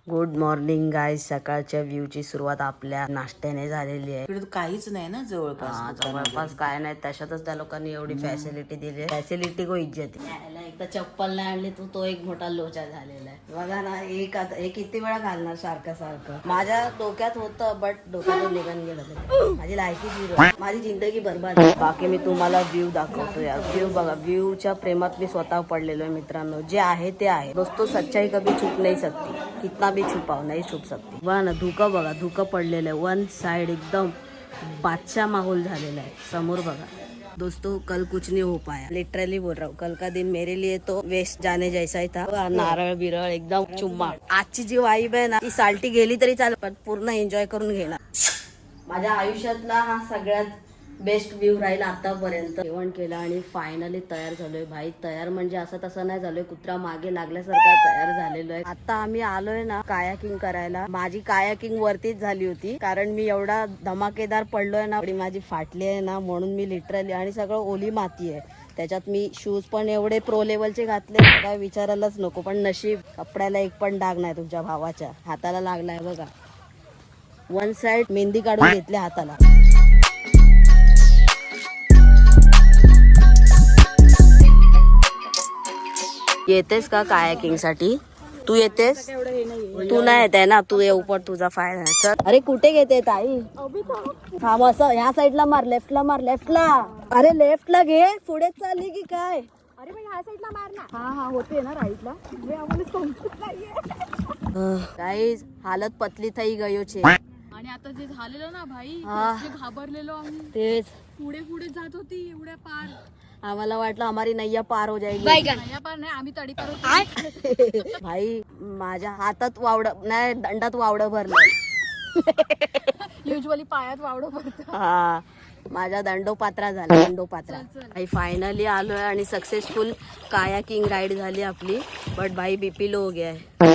Good morning guys. सकाळच्या व्ह्यूची सुरुवात आपल्या नाश्त्याने झालेली आहे. इकडे काहीच नाही ना जवळपास. जवळपास काय नाही, त्याच्यातच त्या लोकांनी एवढी फॅसिलिटी दिली. फॅसिलिटी को इज्जत आहे. एक तर चप्पल नाही आणली तो एक मोठा लोचा झालेला आहे. बघा ना, हे किती वेळा घालणार सारखं सारखं. माझ्या डोक्यात होतं बट डोक्यातून निघून गेलं. माझी लायकी झिरो, माझी जिंदगी बरबाद. बाकी मी तुम्हाला व्ह्यू दाखवतो यार. व्ह्यू बघा, व्ह्यूच्या प्रेमात मी स्वतः पडलेलो आहे मित्रांनो. जे आहे ते आहे दोस्तों. सच्चाई कभी छुप नहीं सकती, कितना भी छुपाओ नहीं छुप सकती. बघा ना, धुकं बघा, धुकं पडलेलं आहे. वन साइड एकदम बादशाह माहौल झालेला आहे. समोर बघा दोस्तों, कल कुछ नहीं हो पाया. लिटरली बोल रहा हूँ, कल का दिन मेरे लिए तो वेस्ट जाने जैसा ही था. नारळ बिरळ एकदम चुम्मा. आजची जी वाईब आहे ना, ती साल्टी गेली तरी चालेल पण पूर्ण एन्जॉय करून घेणार. माझ्या आयुष्यातला हा सगळ्यात बेस्ट व्ह्यू राहील आतापर्यंत. जेवण केलं आणि फायनली तयार झालोय. भाई तयार म्हणजे असं तसं नाही झालोय, कुत्रा मागे लागल्यासारखा तयार झालेलो आहे. आता आम्ही आलोय ना कायाकिंग करायला. माझी कायाकिंग वरतीच झाली होती कारण मी एवढा धमाकेदार पडलोय ना, माझी फाटली आहे ना, म्हणून मी लिटरली, आणि सगळं ओली माती आहे त्याच्यात. मी शूज पण एवढे प्रो लेवलचे घातले काय विचारायलाच नको. पण नशीब कपड्याला एक पण डाग नाही. तुमच्या भावाच्या हाताला लागलाय बघा. वन साइड मेहंदी काढून घेतली हाताला. येतेस का कायाकिंग साठी? तू येतेस? तू नाही येत आहे ना, तू येऊ पण तुझा फायदा आहे. अरे कुठे घेते ताई? थांब, असं ह्या साईडला मार, लेफ्टला मार, लेफ्टला. अरे लेफ्टला घे, पुढे चालली की काय? अरे पण ह्या साईडला मार ना. हा होते ना राईटला. आम्हाला समजत नाहीये. गाईज हालत पतली थई गयो छे. आणि आता जे झालेलं ना भाई, कसले घाबरलेलो आम्ही. तेच पुढे पुढे जात होती एवढ्या पार. आम्हाला वाटलं हमारी नैया पार हो जाएगी. नैया पार नाही, आम्ही तडी पार होतो. भाई माझ्या हातात वावड नाही, दंडात वावड भरलं. युजली पायात वावडं पडतं. हा, माझा दंडोपात्रा झाला, दंडोपात्रा. भाई फायनली आलोय आणि सक्सेसफुल कायाकिंग राईड झाली आपली. बट भाई बीपी लो हो गया है.